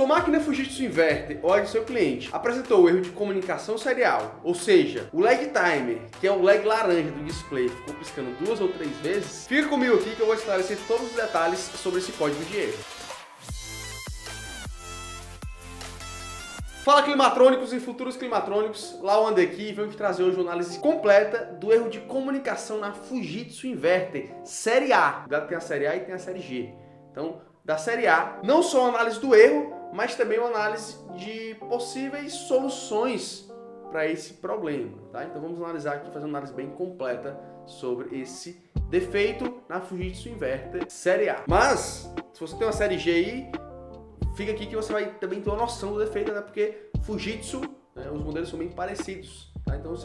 máquina Fujitsu Inverter ou a de seu cliente apresentou o erro de comunicação serial, ou seja, o lag timer, que é o lag laranja do display, ficou piscando 2 ou 3 vezes, fica comigo aqui que eu vou esclarecer todos os detalhes sobre esse código de erro. Fala climatrônicos e futuros climatrônicos, lá o Andeki veio te trazer hoje uma análise completa do erro de comunicação na Fujitsu Inverter série A. Tem a série A e tem a série G. Então, da série A, não só uma análise do erro, mas também uma análise de possíveis soluções para esse problema, tá? Então vamos analisar aqui, fazer uma análise bem completa sobre esse defeito na Fujitsu Inverter série A. Mas, se você tem uma série G aí, fica aqui que você vai também ter uma noção do defeito, né? Porque Fujitsu, né, os modelos são bem parecidos, tá? Então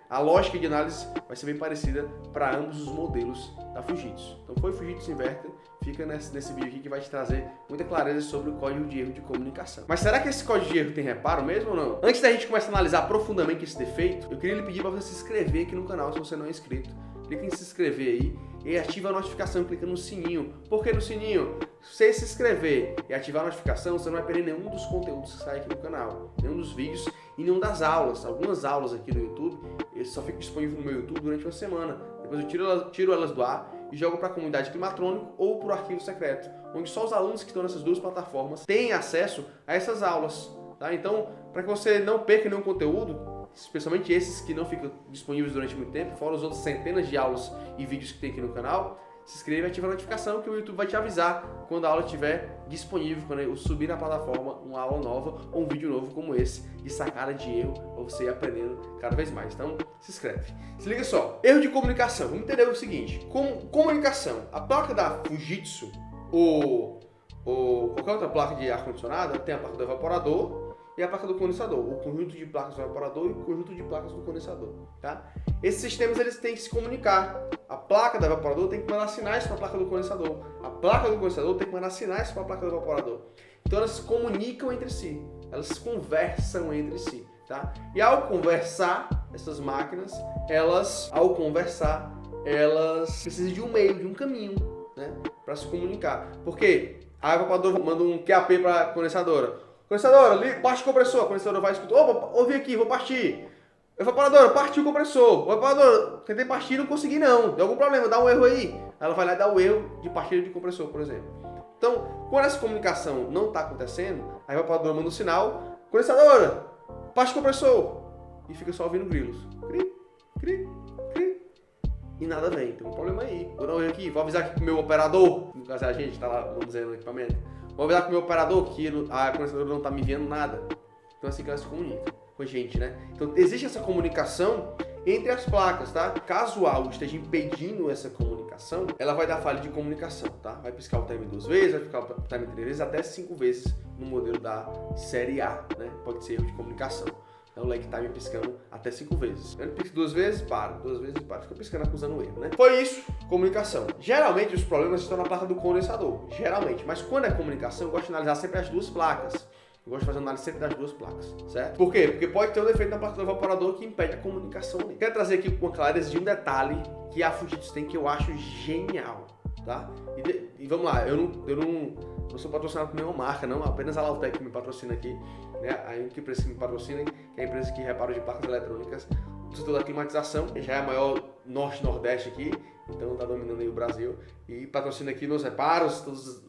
a lógica de análise vai ser bem parecida para ambos os modelos da Fujitsu. Então foi Fujitsu Inverter, fica nesse vídeo aqui que vai te trazer muita clareza sobre o código de erro de comunicação. Mas será que esse código de erro tem reparo mesmo ou não? Antes da gente começar a analisar profundamente esse defeito, eu queria lhe pedir para você se inscrever aqui no canal se você não é inscrito. Clica em se inscrever aí e ativa a notificação, clica no sininho. Por que no sininho? Se você se inscrever e ativar a notificação, você não vai perder nenhum dos conteúdos que sai aqui no canal, nenhum dos vídeos e nenhum das aulas. Algumas aulas aqui no YouTube, eu só fico disponível no meu YouTube durante uma semana. Depois eu tiro elas do ar e jogo para a comunidade Climatrônico ou para o arquivo secreto, onde só os alunos que estão nessas duas plataformas têm acesso a essas aulas. Tá? Então, para que você não perca nenhum conteúdo, especialmente esses que não ficam disponíveis durante muito tempo, fora os outros centenas de aulas e vídeos que tem aqui no canal, se inscreva e ativa a notificação que o YouTube vai te avisar quando a aula estiver disponível, quando eu subir na plataforma uma aula nova ou um vídeo novo como esse, de sacada de erro, para você ir aprendendo cada vez mais. Então, se inscreve. Se liga só, erro de comunicação. Vamos entender o seguinte, comunicação, a placa da Fujitsu ou qualquer outra placa de ar-condicionado, tem a placa do evaporador e a placa do condensador, o conjunto de placas do evaporador e o conjunto de placas do condensador, tá? Esses sistemas eles têm que se comunicar. A placa do evaporador tem que mandar sinais para a placa do condensador. A placa do condensador tem que mandar sinais para a placa do evaporador. Então elas se comunicam entre si, elas conversam entre si, tá? E ao conversar, essas máquinas, elas precisam de um meio, de um caminho, né, para se comunicar. Porque a evaporadora manda um QAP para a condensadora. Condensadora, parte o compressor. A condensadora vai escutar. Opa, ouvi aqui, vou partir. Evaporadora, partiu o compressor. Evaporadora, tentei partir, não consegui não. Deu algum problema, dá um erro aí. Ela vai lá e dá o erro de partida de compressor, por exemplo. Então, quando essa comunicação não está acontecendo, a evaporadora manda um sinal. Condensadora, parte o compressor. E fica só ouvindo grilos. Cri, cri, cri. E nada vem. Tem um problema aí. Vou dar um erro aqui. Vou avisar aqui pro meu operador. No caso, a gente está lá, vamos dizer, no equipamento. Vou avisar com o meu operador que a condensadora não está me enviando nada. Então assim que ela se comunica com a gente, né? Então existe essa comunicação entre as placas, tá? Caso algo esteja impedindo essa comunicação, ela vai dar falha de comunicação, tá? Vai piscar o time 2 vezes, vai piscar o time 3 vezes, até 5 vezes no modelo da série A, né? Pode ser erro de comunicação. Então o lag time piscando até 5 vezes. Ele pisca 2 vezes, para. 2 vezes, para. Fica piscando, acusando o erro, né? Foi isso, comunicação. Geralmente os problemas estão na placa do condensador. Geralmente. Mas quando é comunicação, eu gosto de analisar sempre as duas placas. Eu gosto de fazer análise sempre das duas placas, certo? Por quê? Porque pode ter um defeito na placa do evaporador que impede a comunicação ali. Quero trazer aqui com clareza de um detalhe que a Fujitsu tem que eu acho genial, tá? E vamos lá, eu não sou patrocinado por nenhuma marca, não, apenas a Lautec que me patrocina aqui, né? A única empresa que me patrocina, que é a empresa que repara de placas eletrônicas no setor da climatização, já é a maior norte-nordeste aqui, então tá dominando aí o Brasil, e patrocina aqui meus reparos,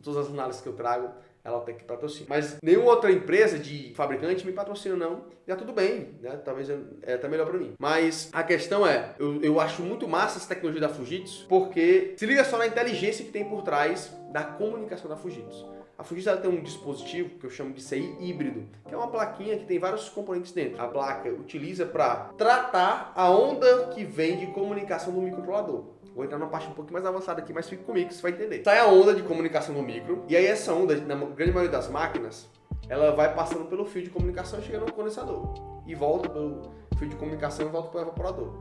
todas as análises que eu trago, a Lautec patrocina. Mas nenhuma outra empresa de fabricante me patrocina não, já tudo bem, né? Talvez é até melhor para mim. Mas a questão é, eu acho muito massa essa tecnologia da Fujitsu, porque se liga só na inteligência que tem por trás da comunicação da Fujitsu. A Fujitsu ela tem um dispositivo que eu chamo de CI híbrido, que é uma plaquinha que tem vários componentes dentro. A placa utiliza para tratar a onda que vem de comunicação do microcontrolador. Vou entrar numa parte um pouquinho mais avançada aqui, mas fique comigo que você vai entender. Sai a onda de comunicação do micro, e aí essa onda, na grande maioria das máquinas, ela vai passando pelo fio de comunicação e chega no condensador. E volta pelo fio de comunicação e volta para o evaporador.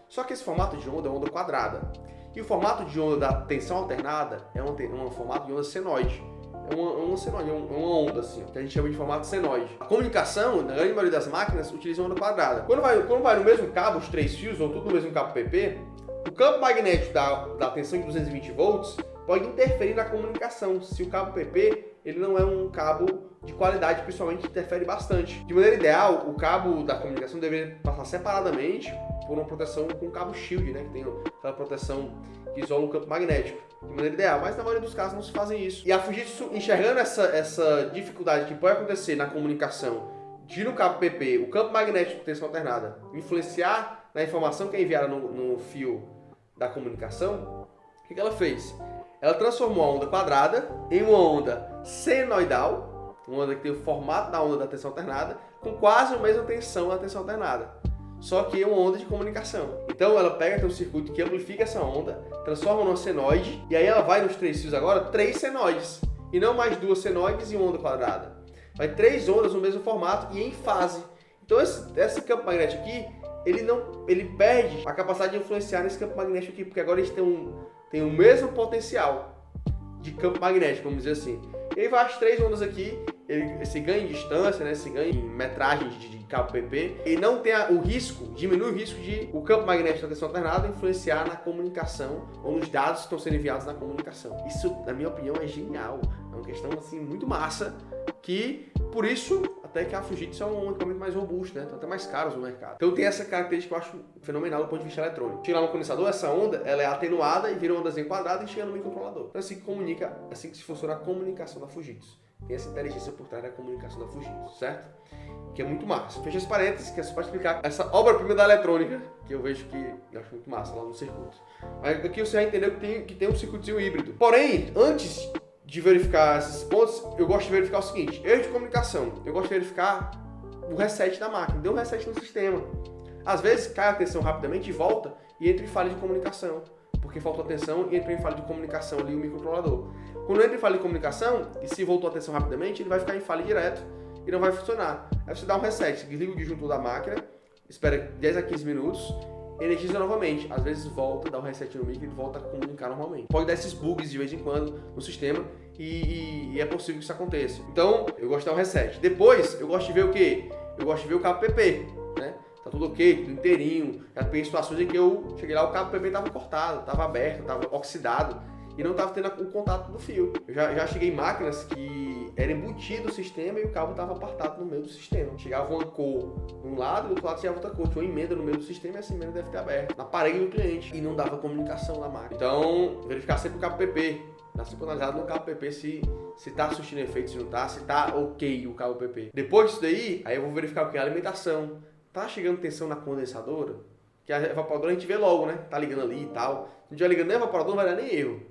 Só que esse formato de onda é onda quadrada. E o formato de onda da tensão alternada é um formato de onda senoide. É uma senoide, é uma onda assim, que a gente chama de formato senoide. A comunicação, na grande maioria das máquinas, utiliza onda quadrada. Quando vai no mesmo cabo, os 3 fios, ou tudo no mesmo cabo PP, o campo magnético da tensão de 220 volts pode interferir na comunicação se o cabo PP ele não é um cabo de qualidade, principalmente interfere bastante. De maneira ideal, o cabo da comunicação deveria passar separadamente por uma proteção com cabo shield, né, que tem aquela proteção que isola o campo magnético. De maneira ideal, mas na maioria dos casos não se fazem isso. E a Fujitsu, enxergando essa dificuldade que pode acontecer na comunicação de no cabo PP, o campo magnético de tensão alternada, influenciar na informação que é enviada no fio da comunicação, o que ela fez? Ela transformou a onda quadrada em uma onda senoidal, uma onda que tem o formato da onda da tensão alternada, com quase a mesma tensão da tensão alternada, só que é uma onda de comunicação. Então ela tem um circuito que amplifica essa onda, transforma numa senoide, e aí ela vai nos 3 fios agora, 3 senoides, e não mais 2 senoides e uma onda quadrada. Vai 3 ondas no mesmo formato e em fase. Então esse campo magnético aqui, ele perde a capacidade de influenciar nesse campo magnético aqui, porque agora eles têm o mesmo potencial de campo magnético, vamos dizer assim. E aí vai as 3 ondas aqui, esse ganho em distância, né, esse ganho em metragem de cabo PP, e não tem diminui o risco de o campo magnético da tensão alternada influenciar na comunicação ou nos dados que estão sendo enviados na comunicação. Isso, na minha opinião, é genial. É uma questão assim muito massa, que por isso até que a Fujitsu é um equipamento mais robusto, né? Estão até mais caros no mercado. Então tem essa característica que eu acho fenomenal do ponto de vista eletrônico. Chega lá no condensador, essa onda ela é atenuada e vira uma ondazinha quadrada e chega no microcontrolador. Então assim que se funciona a comunicação da Fujitsu. Tem essa inteligência por trás da comunicação da Fujitsu, certo? Que é muito massa. Fecha esse parênteses, que é só para explicar essa obra-prima da eletrônica, que eu vejo que eu acho muito massa lá no circuito. Mas aqui você já entendeu que tem um circuitozinho híbrido. Porém, antes de verificar esses pontos, eu gosto de verificar o seguinte: erro de comunicação. Eu gosto de verificar o reset da máquina. Deu um reset no sistema. Às vezes cai a tensão rapidamente e volta e entra em falha de comunicação, porque faltou a tensão e entrou em falha de comunicação ali o microcontrolador. Quando entra em falha de comunicação e se voltou a tensão rapidamente, ele vai ficar em falha direto e não vai funcionar. Aí você dá um reset, desliga o disjuntor da máquina, espera 10 a 15 minutos, energiza novamente. Às vezes volta, dá um reset no micro e volta a comunicar normalmente. Pode dar esses bugs de vez em quando no sistema e é possível que isso aconteça. Então, eu gosto de dar um reset. Depois, eu gosto de ver o quê? Eu gosto de ver o cabo PP, né? Tá tudo ok, tudo inteirinho. Já peguei situações em que eu cheguei lá, o cabo PP estava cortado, estava aberto, estava oxidado e não estava tendo o contato do fio. Eu já cheguei em máquinas que era embutido o sistema e o cabo estava apartado no meio do sistema. Chegava uma cor de um lado e do outro lado chegava outra cor. Tinha uma emenda no meio do sistema e essa emenda deve ter aberto na parede do cliente e não dava comunicação na máquina. Então, verificar sempre o cabo PP. Dá sempre analisado no cabo PP se tá surtindo efeito, se não tá, se tá ok o cabo PP. Depois disso daí, aí eu vou verificar o que? A alimentação. Tá chegando tensão na condensadora? Que a evaporadora a gente vê logo, né? Tá ligando ali e tal. Se não estiver ligando nem o evaporador, não vai dar nem erro.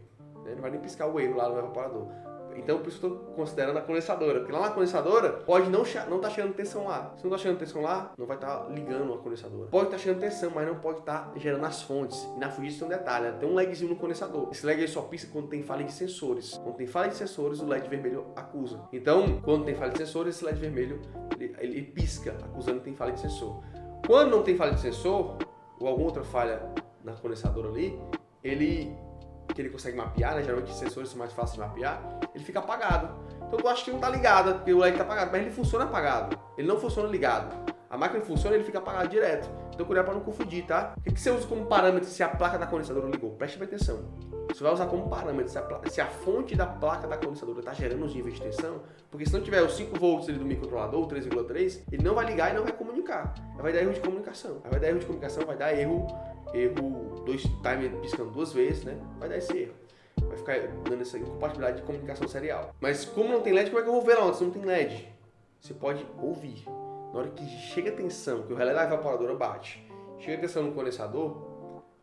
Né? Não vai nem piscar o erro lá no evaporador. Então, por isso eu estou considerando a condensadora. Porque lá na condensadora, pode não tá chegando tensão lá. Se não tá chegando tensão lá, não vai estar ligando a condensadora. Pode estar chegando tensão, mas não pode estar gerando as fontes. E na Fujitsu tem um detalhe, né? Tem um lagzinho no condensador. Esse lag aí só pisca quando tem falha de sensores. Quando tem falha de sensores, o LED vermelho acusa. Então, quando tem falha de sensores, esse LED vermelho ele pisca, acusando que tem falha de sensor. Quando não tem falha de sensor, ou alguma outra falha na condensadora ali, que ele consegue mapear, né? Geralmente os sensores são mais fáceis de mapear, ele fica apagado. Então eu acho que não está ligado, porque o LED está apagado, mas ele funciona apagado. Ele não funciona ligado. A máquina funciona e ele fica apagado direto. Então cuidado para não confundir, tá? O que você usa como parâmetro se a placa da condensadora ligou? Preste bem atenção. Você vai usar como parâmetro se a fonte da placa da condensadora está gerando os níveis de tensão, porque se não tiver os 5 volts ali do microcontrolador, 3,3, ele não vai ligar e não vai comunicar. Aí vai dar erro de comunicação. Aí vai dar erro de comunicação, vai dar erro timer piscando 2 vezes, né? Vai dar esse erro. Vai ficar dando essa incompatibilidade de comunicação serial. Mas como não tem LED, como é que eu vou ver lá onde? Se não tem LED, você pode ouvir. Na hora que chega a tensão, que o relé da evaporadora bate, chega a tensão no condensador,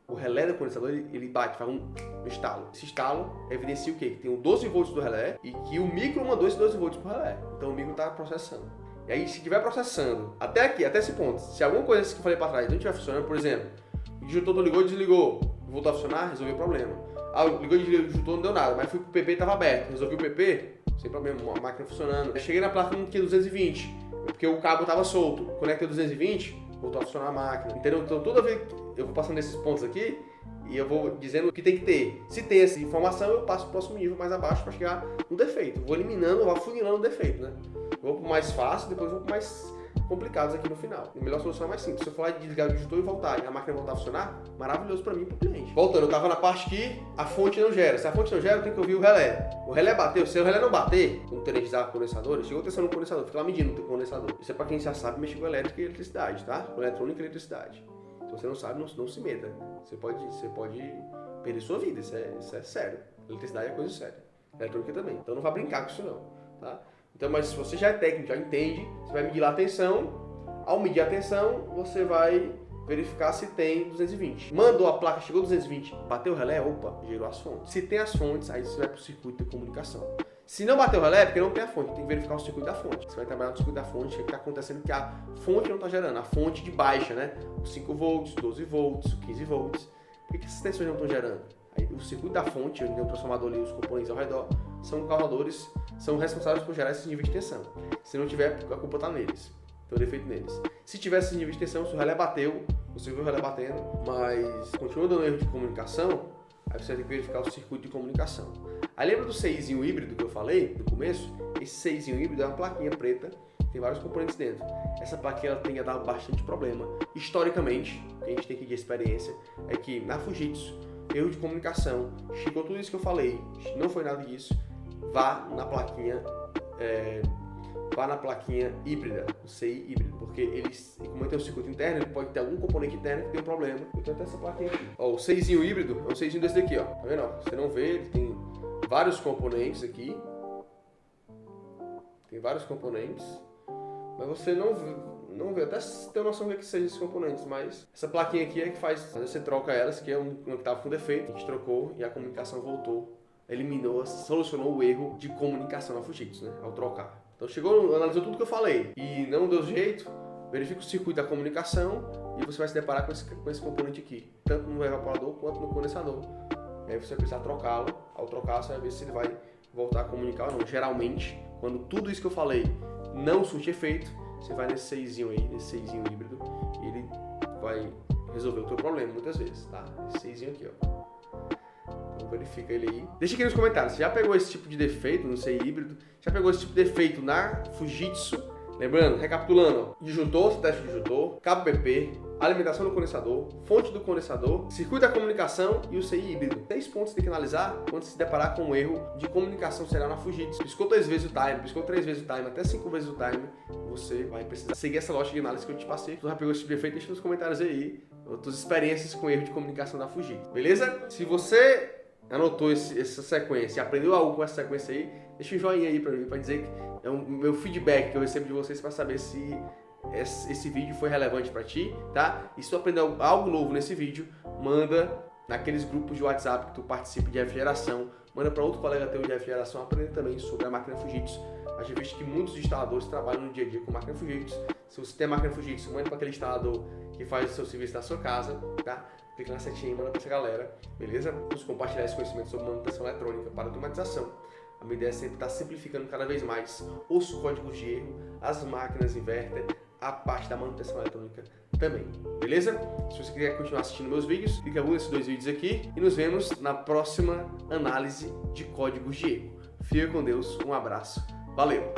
o relé do condensador ele bate, faz um estalo. Esse estalo evidencia o quê? Que tem o 12 volts do relé e que o micro mandou esse 12 volts pro relé. Então o micro está processando. E aí, se estiver processando, até aqui, até esse ponto, se alguma coisa que eu falei para trás não estiver funcionando, por exemplo, o disjuntor ligou e desligou, voltou a funcionar, resolveu o problema. Ligou e desligou, o disjuntor não deu nada, mas fui pro PP, estava aberto, resolvi o PP, sem problema, a máquina funcionando. Eu cheguei na placa com 220, porque o cabo estava solto, conectei 220, voltou a funcionar a máquina, entendeu? Então toda vez que eu vou passando nesses pontos aqui, e eu vou dizendo o que tem que ter. Se tem essa informação, eu passo pro próximo nível mais abaixo para chegar no defeito. Vou eliminando, vou afunilando o defeito, né? Vou pro mais fácil, depois vou pro mais complicados aqui no final. A melhor solução é mais simples. Se eu for lá desligar o disjuntor e voltar, e a máquina voltar a funcionar, maravilhoso para mim e para o cliente. Voltando, eu tava na parte que a fonte não gera. Se a fonte não gera, eu tenho que ouvir o relé. O relé bateu. Se o relé não bater, como energizar condensadores, chegou tensão no condensador, fica lá medindo o condensador. Isso é para quem já sabe mexer com elétrica e eletricidade, tá? Com eletrônica e eletricidade. Se você não sabe, não se meta. Você pode perder sua vida, isso é sério. Eletricidade é coisa séria. Eletrônica também. Então não vá brincar com isso não, tá? Então, mas se você já é técnico, já entende, você vai medir lá a tensão. Ao medir a tensão, você vai verificar se tem 220. Mandou a placa, chegou 220, bateu o relé, opa, gerou as fontes. Se tem as fontes, aí você vai para o circuito de comunicação. Se não bateu o relé, é porque não tem a fonte, tem que verificar o circuito da fonte. Você vai trabalhar no circuito da fonte, o que está acontecendo que a fonte não está gerando, a fonte de baixa, né? Os 5 volts, 12 volts, 15 volts. Por que essas tensões não estão gerando? Aí, o circuito da fonte, onde tem o transformador ali, os componentes ao redor, são causadores, são responsáveis por gerar esses níveis de tensão. Se não tiver, a culpa está neles. Tem o defeito neles. Se tivesse esse nível de tensão, se o relé bateu, você viu o relé batendo, mas continua dando erro de comunicação, aí você vai ter que verificar o circuito de comunicação. Aí lembra do CIzinho híbrido que eu falei no começo? Esse CIzinho híbrido é uma plaquinha preta, tem vários componentes dentro. Essa plaquinha ela tem a dar bastante problema. Historicamente, o que a gente tem aqui de experiência é que na Fujitsu, erro de comunicação, chegou tudo isso que eu falei, não foi nada disso, vá na plaquinha híbrida, o CI híbrido, porque como ele tem um circuito interno, ele pode ter algum componente interno que tem um problema. Eu tenho até essa plaquinha aqui. Ó, o CIzinho híbrido é um CIzinho desse daqui, ó. Tá vendo? Ó, você não vê, ele tem vários componentes aqui. Tem vários componentes, mas você não vê, até tem noção do que sejam esses componentes, mas essa plaquinha aqui é que faz, às vezes você troca ela, essa aqui é uma que estava com defeito, a gente trocou e a comunicação voltou, solucionou o erro de comunicação na Fujitsu, né, ao trocar. Então chegou, analisou tudo que eu falei e não deu jeito, verifica o circuito da comunicação e você vai se deparar com esse componente aqui, tanto no evaporador quanto no condensador. Aí você vai precisar trocá-lo, ao trocar você vai ver se ele vai voltar a comunicar ou não. Geralmente, quando tudo isso que eu falei não surte efeito, você vai nesse CIzinho aí, nesse CIzinho híbrido, e ele vai resolver o teu problema muitas vezes, tá? Esse CIzinho aqui, ó. Então verifica ele aí. Deixa aqui nos comentários, você já pegou esse tipo de defeito no CI híbrido? Já pegou esse tipo de defeito na Fujitsu? Lembrando, recapitulando, ó, disjuntor, teste de disjuntor, cabo BP, alimentação do condensador, fonte do condensador, circuito da comunicação e o CI híbrido. 3 pontos tem que analisar quando se deparar com um erro de comunicação serial na Fujitsu. Piscou 2 vezes o time, piscou 3 vezes o time, até 5 vezes o time, você vai precisar seguir essa lógica de análise que eu te passei. Se você já pegou esse tipo de defeito, deixa nos comentários aí outras experiências com erro de comunicação da Fujitsu, beleza? Se você anotou essa sequência e aprendeu algo com essa sequência aí, deixa um joinha aí pra mim, pra dizer que é o meu feedback que eu recebo de vocês para saber se esse vídeo foi relevante para ti, tá? E se tu aprendeu algo novo nesse vídeo, manda naqueles grupos de WhatsApp que tu participa de F-Geração, manda para outro colega teu de F-Geração aprender também sobre a máquina Fujitsu. A gente visto que muitos instaladores trabalham no dia a dia com máquina Fujitsu. Se você tem a máquina Fujitsu, manda para aquele instalador que faz o seu serviço da sua casa, tá? Clica na setinha e manda para essa galera, beleza? Vamos compartilhar esse conhecimento sobre manutenção eletrônica para automatização. A minha ideia é sempre estar simplificando cada vez mais os códigos de erro, as máquinas inverter, a parte da manutenção eletrônica também, beleza? Se você quiser continuar assistindo meus vídeos, clica em algum desses 2 vídeos aqui e nos vemos na próxima análise de códigos de erro. Fica com Deus, um abraço, valeu!